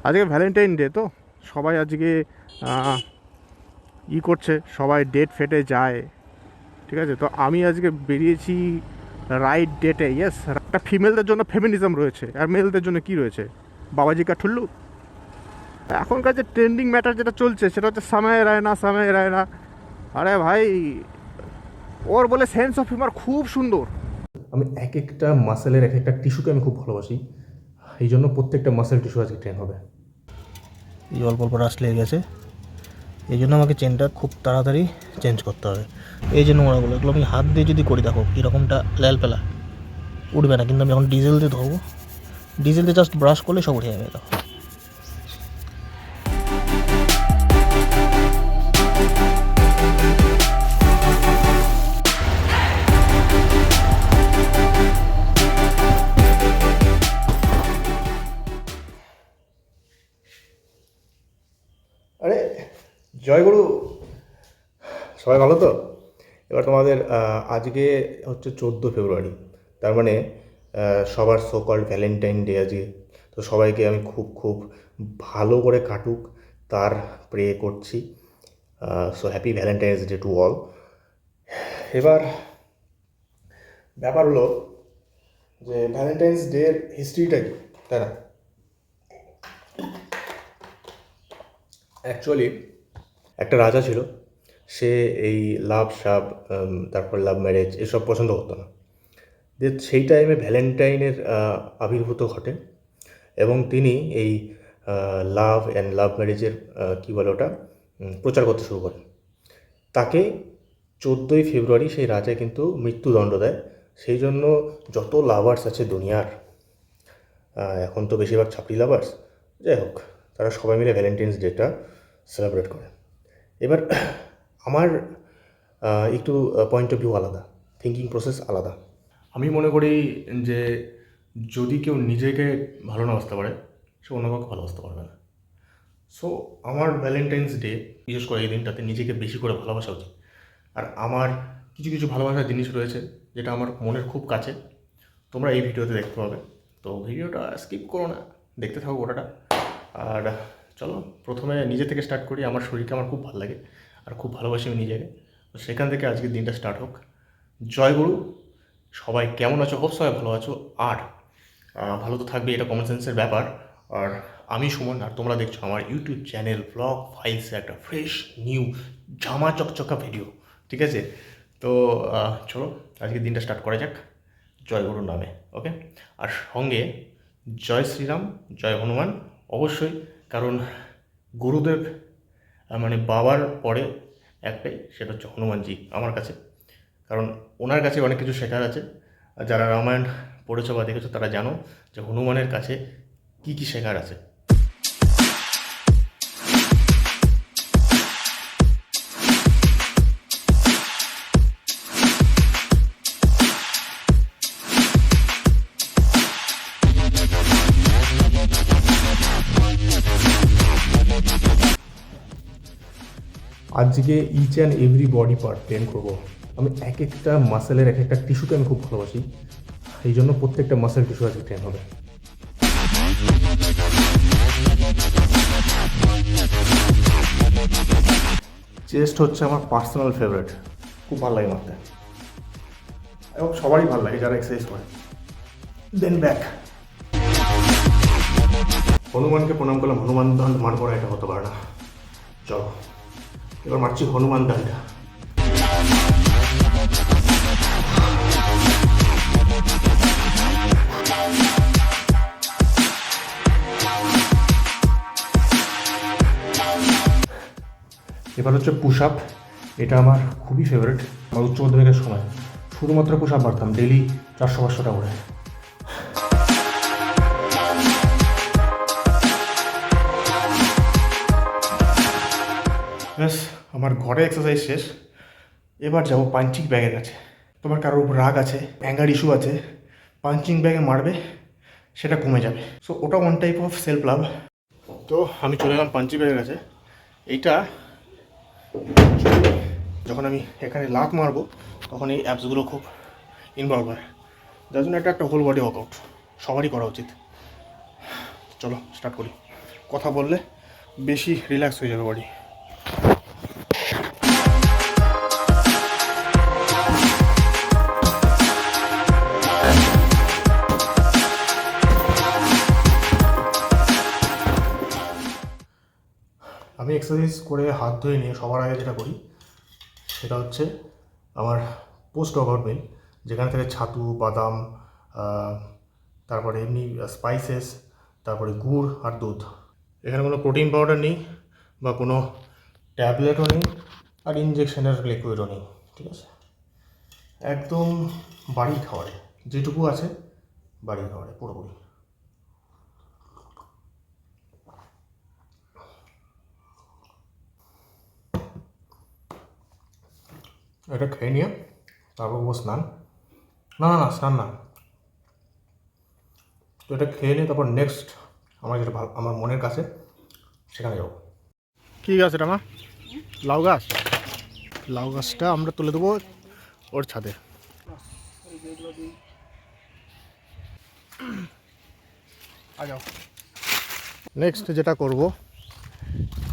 আজকে Valentine day তো সবাই আজকে করছে, সবাই ডেট ফেটে যায়। ঠিক আছে, তো আমি আজকে বেরিয়েছি রাইট ডেটে। ইয়েস, একটা ফিমেলদের জন্য ফেমিনিজম রয়েছে, আর মেলদের জন্য কি রয়েছে, বাবাজি কা ঠুল্লু। এখনকার যে ট্রেন্ডিং ম্যাটার যেটা চলছে সেটা হচ্ছে সময় রায়না, সময় রায়না। আরে ভাই, ওর বলে সেন্স অফ হিউমার খুব সুন্দর। আমি এক একটা মাসেলের এক একটা টিস্যুকে আমি খুব ভালোবাসি, এই জন্য প্রত্যেকটা মাসেল টিস্যু আজকে ট্রেন হবে। এই অল্প অল্প রাশ লেগে গেছে, এই জন্য আমাকে চেনটা খুব তাড়াতাড়ি চেঞ্জ করতে হবে। এই যে নোংরাগুলো, এগুলো আমি হাত দিয়ে যদি করি, দেখো কীরকমটা ল্যাল পেলা, উঠবে না। কিন্তু আমি যখন ডিজেল দিয়ে ধরবো, ডিজেল দিয়ে জাস্ট ব্রাশ করলে সব উঠে যাবে। দেখো আরে জয়গুরু, সবাই ভালো তো? এবার তোমাদের আজকে হচ্ছে 14 ফেব্রুয়ারি, তার মানে সবার সো কল্ড ভ্যালেন্টাইন ডে আজকে। তো সবাইকে আমি খুব খুব ভালো করে কাটুক তার প্রে করছি। So happy Valentine's day to all. এবার ব্যাপার হলো যে ভ্যালেন্টাইন্স ডের হিস্ট্রিটা কি, তাই না? অ্যাকচুয়ালি একটা রাজা ছিল, সে এই লাভ সাব তারপর লাভ ম্যারেজ এসব পছন্দ করতো না। যে সেই টাইমে ভ্যালেন্টাইনের আবির্ভূত ঘটে এবং তিনি এই লাভ অ্যান্ড লাভ ম্যারেজের কী বলে ওটা প্রচার করতে শুরু করেন। তাকে 14ই ফেব্রুয়ারি সেই রাজা কিন্তু মৃত্যুদণ্ড দেয়। সেই জন্য যত লাভার্স আছে দুনিয়ার, এখন তো বেশিরভাগ ছাপড়ি লাভার্স, যাই হোক, তারা সবাই মিলে ভ্যালেন্টাইন্স ডেটা সেলিব্রেট করে। এবার আমার একটু পয়েন্ট অফ ভিউ আলাদা, থিঙ্কিং প্রসেস আলাদা। আমি মনে করি যে যদি কেউ নিজেকে ভালো না বাসতে পারে, সে অন্য কাউকে ভালোবাসতে পারবে না। সো আমার ভ্যালেন্টাইন্স ডে, বিশেষ করে এই দিনটাতে নিজেকে বেশি করে ভালোবাসা উচিত। আর আমার কিছু কিছু ভালোবাসার জিনিস রয়েছে যেটা আমার মনের খুব কাছে, তোমরা এই ভিডিওতে দেখতে পাবে। তো ভিডিওটা স্কিপ করো না, দেখতে থাকো গোটাটা। আর চলো প্রথমে নিজে থেকে স্টার্ট করি। আমার শরীরকে আমার খুব ভালো লাগে আর খুব ভালোবাসি আমি নিজেকে। তো সেখান থেকে আজকের দিনটা স্টার্ট হোক। জয়গুরু। সবাই কেমন আছো? হোপ সবাই ভালো আছো। আর ভালো তো থাকবে, এটা কমন সেন্সের ব্যাপার। আর আমি সুমন, আর তোমরা দেখছো আমার ইউটিউব চ্যানেল ব্লগ ফাইলসে একটা ফ্রেশ নিউ জামা চকচকা ভিডিও। ঠিক আছে, তো চলো আজকের দিনটা স্টার্ট করা যাক জয়গুরুর নামে। ওকে, আর সঙ্গে জয় শ্রীরাম, জয় হনুমান অবশ্যই, কারণ গুরুদেব মানে বাবার পরে একটাই, সেটা হচ্ছে হনুমানজি আমার কাছে। কারণ ওনার কাছে অনেক কিছু শেখার আছে। আর যারা রামায়ণ পড়েছো বা দেখেছো তারা জানো যে হনুমানের কাছে কী কী শেখার আছে। আজকে each and every body part train করবো। আমি এক একটা মাসেলের এক একটা টিস্যুকে আমি খুব ভালোবাসি, এই জন্য প্রত্যেকটা মাসেল টিস্যু আজকে ট্রেন হবে। চেস্ট হচ্ছে আমার পার্সোনাল ফেভারিট, খুব ভালো লাগে মারতে, এবং সবারই ভালো লাগে যারা এক্সারসাইজ করে। দেন ব্যাক। হনুমানকে প্রণাম করলাম, হনুমান দণ্ড মারবো না, এটা হতে পারে না। চলো এবার মারছি হনুমান দণ্ড। এবার হচ্ছে পুশ আপ। এটা আমার খুবই ফেভারিট। আমার উচ্চ মাধ্যমিকের সময় শুধুমাত্র পুশ আপ মারতাম ডেলি 400-500টা করে। ব্যাস, আমার ঘরে এক্সারসাইজ শেষ। এবার যাবো পাঞ্চিং ব্যাগের কাছে। তোমার কারোর উপর রাগ আছে, অ্যাঙ্গার ইস্যু আছে, পাঞ্চিং ব্যাগে মারবে, সেটা কমে যাবে। সো ওটা one type of self love. তো আমি চলে এলাম পাঞ্চিং ব্যাগের কাছে। এইটা যখন আমি এখানে লাত মারবো তখন এই অ্যাপসগুলো খুব ইনভলভ হয়, যার জন্য এটা একটা হোল বডি ওয়ার্কআউট সবারই করা উচিত। চলো স্টার্ট করি। কথা বললে বেশি রিল্যাক্স হয়ে যাবে বডি। আমি এক্সারসাইজ করে হাত ধুয়ে নিয়ে সবার আগে যেটা করি সেটা হচ্ছে আমার পোস্ট ওয়ার্কআউট মিল, যেখান থেকে ছাতু, বাদাম, তারপরে এমনি স্পাইসেস, তারপরে গুড় আর দুধ। এখানে কোনো প্রোটিন পাউডার নেই বা কোনো ট্যাবলেটও নেই আর ইনজেকশনের লিকুইডও নেই, ঠিক আছে? একদম বাড়ির খাবারে যেটুকু আছে বাড়ির খাবারে পুরোপুরি। এটা খেয়ে নিয়ে তারপর করবো স্নান। না না না, স্নান না, তো এটা খেয়ে নিয়ে তারপর নেক্সট আমার যেটা আমার মনের কাছে সেখানে যাবো। কী গাছ এটা মা? লাউ গাছ। লাউ গাছটা আমরা তুলে দেবো ওর ছাদে। যাও। নেক্সট যেটা করব,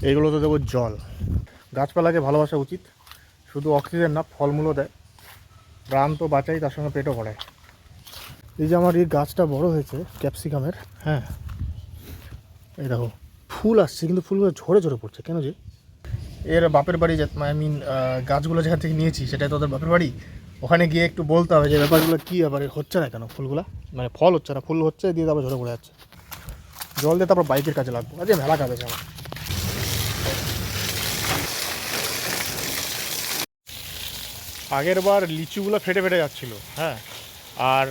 এইগুলোতে দেবো জল। গাছপালাকে ভালোবাসা উচিত, শুধু অক্সিজেন না, ফলমূলও দেয়, প্রাণ তো বাঁচাই, তার সঙ্গে পেটও ভরায়। এই যে আমার এই গাছটা বড় হয়েছে ক্যাপসিকামের, হ্যাঁ এই দেখো ফুল আসছে, কিন্তু ফুলগুলো ঝরে ঝরে পড়ছে কেন? যে এর বাপের বাড়ি, আই মিন গাছগুলো যেখান থেকে নিয়েছি সেটাই তো ওদের বাপের বাড়ি। ওখানে গিয়ে একটু বলতে হবে যে ব্যাপারগুলো কী ব্যাপারে হচ্ছে না কেন, ফুলগুলো মানে ফল হচ্ছে না, ফুল হচ্ছে দিয়ে তারপর ঝরে পড়ে যাচ্ছে। জল দিয়ে তারপর বাইকের কাজে লাগবো, আজকে মেলা কাজ আছে আমার। আগের বার লিচুগুলো ফেটে ফেটে যাচ্ছিলো, হ্যাঁ, আর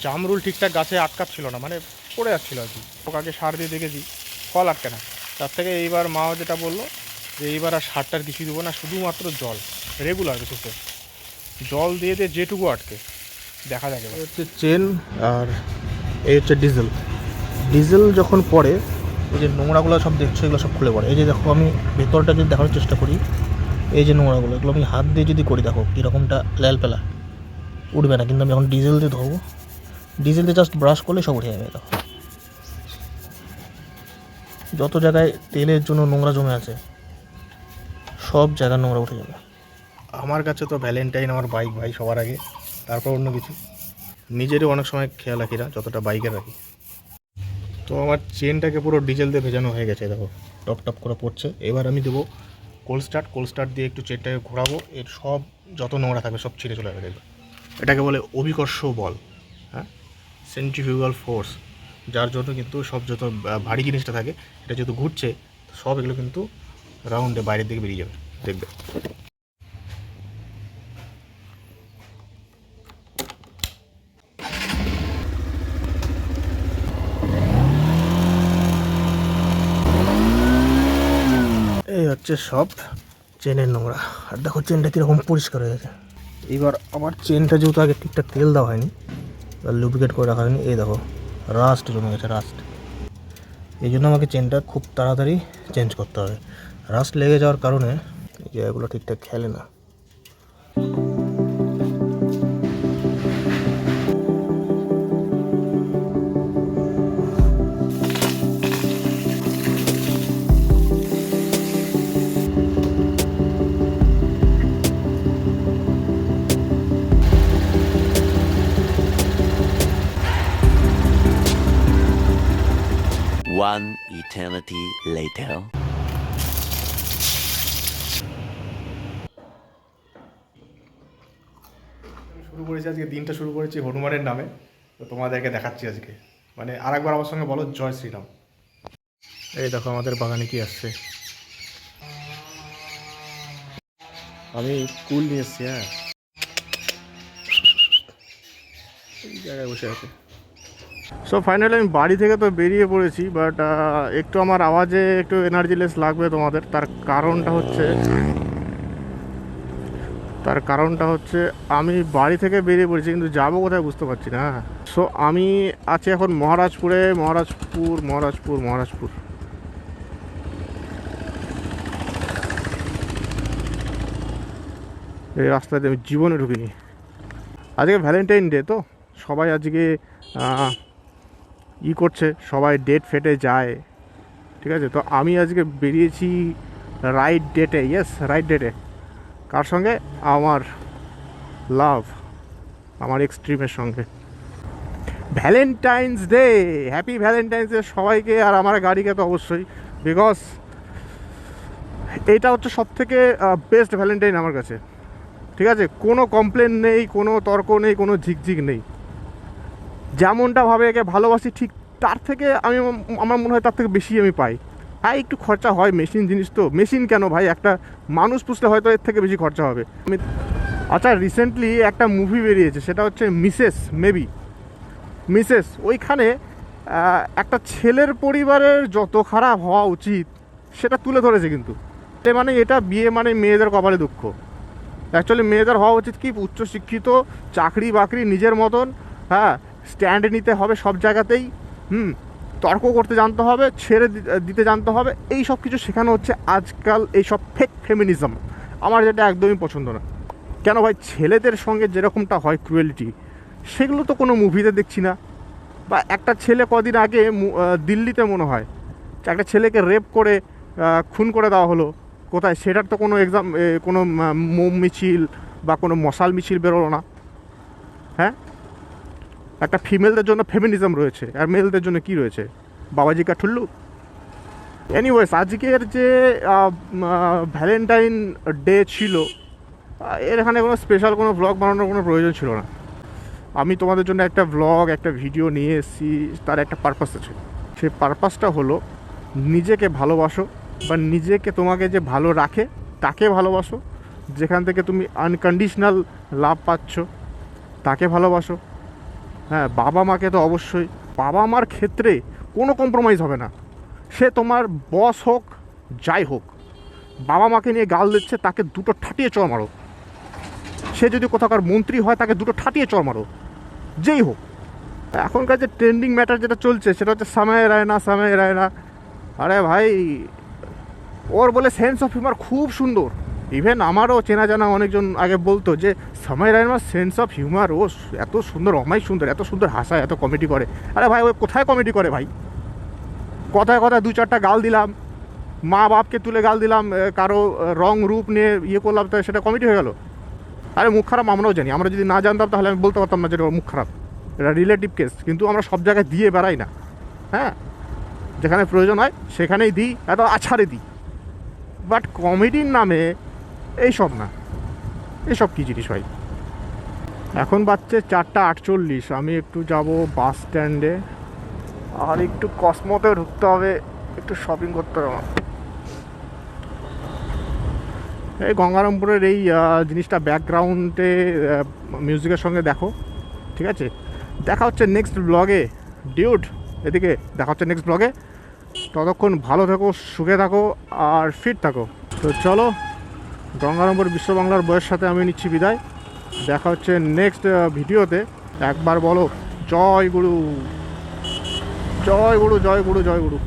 জামরুল ঠিকঠাক গাছে আটকাচ্ছিল না, মানে পড়ে যাচ্ছিলো আর কি। ওকে সার দিয়ে দেখেছি ফল আটকে না। তার থেকে এইবার মাও যেটা বললো যে এইবার আর সারটার কিছুই দেবো না, শুধুমাত্র জল, রেগুলার বেসিসে জল দিয়ে দিয়ে যেটুকু আটকে দেখা যাবে। হচ্ছে চেন আর এই হচ্ছে ডিজেল। ডিজেল যখন পড়ে এই যে নোংরাগুলো সব দেখছো এগুলো সব খুলে পড়ে। এই যে দেখো আমি ভেতরটা যদি দেখানোর চেষ্টা করি, এই যে নোংরাগুলো এগুলো আমি হাত দিয়ে যদি করি দেখো কীরকমটা ল্যাল পেলা, উঠবে না। কিন্তু আমি যখন ডিজেল দিয়ে ধোবো, ডিজেল দিয়ে জাস্ট ব্রাশ করলে সব উঠে যাবে। দেখো যত জায়গায় তেলের জন্য নোংরা জমে আছে সব জায়গায় নোংরা উঠে যাবে। আমার কাছে তো ভ্যালেন্টাইন আমার বাইক ভাই সবার আগে, তারপর অন্য কিছু। নিজেরও অনেক সময় খেয়াল রাখি না যতটা বাইকের রাখি। তো আমার চেনটাকে পুরো ডিজেল দিয়ে ভেজানো হয়ে গেছে, দেখো টপ টপ করে পড়ছে। এবার আমি দেবো কোল্ড স্টার্ট দিয়ে একটু চেনটাকে ঘোরাবো, এর সব যত নোংরা থাকবে সব ছিঁড়ে চলে যাবে। দেখবে এটাকে বলে অভিকর্ষ বল, হ্যাঁ, সেন্ট্রিফিউগাল ফোর্স, যার জন্য কিন্তু সব যত ভারী জিনিসটা থাকে এটা যেহেতু ঘুরছে সব এগুলো কিন্তু রাউন্ডে বাইরের দিকে বেরিয়ে যাবে, দেখবে। এই হচ্ছে সব চেনের নোংরা। আর দেখো চেনটা কীরকম পরিষ্কার হয়ে গেছে। এবার আমার চেনটা যেহেতু আগে ঠিকঠাক তেল দেওয়া হয়নি, লুব্রিকেট করে রাখা হয়নি, এই দেখো রাস্ট জমে গেছে, রাস্ট। এই জন্য আমাকে চেনটা খুব তাড়াতাড়ি চেঞ্জ করতে হবে। রাস্ট লেগে যাওয়ার কারণে এই জায়গাগুলো ঠিকঠাক খেলে না। One eternity later. শুরু করেছি আজকে, দিনটা শুরু করেছি হনুমানের নামে, তো তোমাদেরকে দেখাচ্ছি আজকে। মানে আর একবার আমার সঙ্গে বলো জয় শ্রীরাম। এই দেখো আমাদের বাগানে কি আসছে, আমি কুল নিয়ে এসছি, হ্যাঁ এই জায়গায় বসে আছে। সো ফাইনালি আমি বাড়ি থেকে তো বেরিয়ে পড়েছি, বাট একটু আমার আওয়াজে একটু এনার্জিলেস লাগবে তোমাদের। তার কারণটা হচ্ছে আমি বাড়ি থেকে বেরিয়ে পড়েছি কিন্তু যাবো কোথায় বুঝতে পারছি না। সো আমি আছি এখন মহারাজপুরে। মহারাজপুর এই রাস্তাতে আমি জীবনে ঢুকিনি। আজকে ভ্যালেন্টাইন ডে, তো সবাই আজকে করছে, সবাই ডেট ফেটে যায়, ঠিক আছে, তো আমি আজকে বেরিয়েছি রাইড ডেটে, রাইড ডেটে। কার সঙ্গে? আমার লাভ, আমার এক্সট্রিমের সঙ্গে। Valentine's day, happy Valentine's day সবাইকে, আর আমার গাড়িকে তো অবশ্যই, বিকজ এইটা হচ্ছে সবথেকে বেস্ট ভ্যালেন্টাইন আমার কাছে। ঠিক আছে, কোনো কমপ্লেন নেই, কোনো তর্ক নেই, কোনো ঝিকঝিক নেই। যেমনটা ভাবে একে ভালোবাসি, ঠিক তার থেকে আমার মনে হয় তার থেকে বেশি আমি পাই। হ্যাঁ, একটু খরচা হয়, মেশিন জিনিস তো। মেশিন কেন ভাই, একটা মানুষ পুষলে হয়তো এর থেকে বেশি খরচা হবে। আচ্ছা, রিসেন্টলি একটা মুভি বেরিয়েছে, সেটা হচ্ছে মিসেস। ওইখানে একটা ছেলের পরিবারের যত খারাপ হওয়া উচিত সেটা তুলে ধরেছে। কিন্তু মানে এটা বিয়ে মানে মেয়েদের কপালে দুঃখ। অ্যাকচুয়ালি মেয়েদের হওয়া উচিত কি, উচ্চশিক্ষিত, চাকরি বাকরি, নিজের মতন, হ্যাঁ, স্ট্যান্ড নিতে হবে সব জায়গাতেই, তর্ক করতে জানতে হবে, ছেড়ে দিতে জানতে হবে। এই সব কিছু শেখানো হচ্ছে আজকাল, এই সব ফেক ফেমিনিজম, আমার যেটা একদমই পছন্দ না। কেন ভাই, ছেলেদের সঙ্গে যেরকমটা হয় ক্রুয়েলিটি, সেগুলো তো কোনো মুভিতে দেখছি না। বা একটা ছেলে কদিন আগে দিল্লিতে মনে হয় একটা ছেলেকে রেপ করে খুন করে দেওয়া হলো, কোথায় সেটার তো কোনো কোনো মোম মিছিল বা কোনো মশাল মিছিল বেরোলো না। হ্যাঁ, একটা ফিমেলদের জন্য ফেমিনিজম রয়েছে, আর মেলদের জন্য কি রয়েছে? বাবাজি কা ঠুল্লু। এনিওয়েজ, আজকের যে ভ্যালেন্টাইন ডে ছিল, এর এখানে কোনো স্পেশাল কোনো ব্লগ বানানোর কোনো প্রয়োজন ছিল না। আমি তোমাদের জন্য একটা ব্লগ, একটা ভিডিও নিয়ে এসেছি, তার একটা পারপাস আছে। সেই পারপাসটা হলো, নিজেকে ভালোবাসো, বা তোমাকে যে ভালো রাখে তাকে ভালোবাসো। যেখান থেকে তুমি আনকন্ডিশনাল লাভ পাচ্ছ তাকে ভালোবাসো। হ্যাঁ, বাবা মাকে তো অবশ্যই, বাবা মার ক্ষেত্রে কোনো কম্প্রোমাইজ হবে না। সে তোমার বস হোক, যাই হোক, বাবা মাকে নিয়ে গাল দিচ্ছে, তাকে দুটো ঠাটিয়ে চড় মারো। সে যদি কোথাকার মন্ত্রী হয়, তাকে দুটো ঠাটিয়ে চড় মারো, যেই হোক। এখনকার যে ট্রেন্ডিং ম্যাটার যেটা চলছে, সেটা হচ্ছে সময় রায়না। আরে ভাই, ওর বলে সেন্স অফ হিউমার খুব সুন্দর। ইভেন আমারও চেনা জানা অনেকজন আগে বলতো যে সময় রায়নার সেন্স অফ হিউমার, ও এত সুন্দর, সুন্দর, এত সুন্দর হাসায়, এত কমেডি করে। আরে ভাই, ও কোথায় কমেডি করে ভাই? কথায় দু চারটা গাল দিলাম, মা বাপকে তুলে গাল দিলাম, কারো রং রূপ নিয়ে করলাম, তাই সেটা কমেডি হয়ে গেল? আরে মুখ খারাপ আমরাও জানি, আমরা যদি না জানতাম তাহলে আমি বলতে পারতাম না যে মুখ খারাপ। এটা রিলেটিভ কেস, কিন্তু আমরা সব জায়গায় দিয়ে বেড়াই না। হ্যাঁ, যেখানে প্রয়োজন হয় সেখানেই দিই, এত আছাড়ে দিই। বাট কমেডির নামে এইসব না, এসব কী জিনিস ভাই? এখন বাজছে 4:48, আমি একটু যাব বাস স্ট্যান্ডে, আর একটু কসমোতে ঢুকতে হবে, একটু শপিং করতে হবে আমার। এই গঙ্গারামপুরের এই জিনিসটা ব্যাকগ্রাউন্ডে মিউজিকের সঙ্গে দেখো, ঠিক আছে? দেখা হচ্ছে নেক্সট ব্লগে, ডিউড। এদিকে দেখা হচ্ছে নেক্সট ব্লগে। ততক্ষণ ভালো থাকো, সুখে থাকো, আর ফিট থাকো। তো চলো, গঙ্গারামপুর বিশ্ব বাংলার বইয়ের সাথে আমি নিচ্ছি বিদায়। দেখা হচ্ছে নেক্সট ভিডিওতে। একবার বলো জয় গুরু, জয় গুরু, জয় গুরু, জয় গুরু।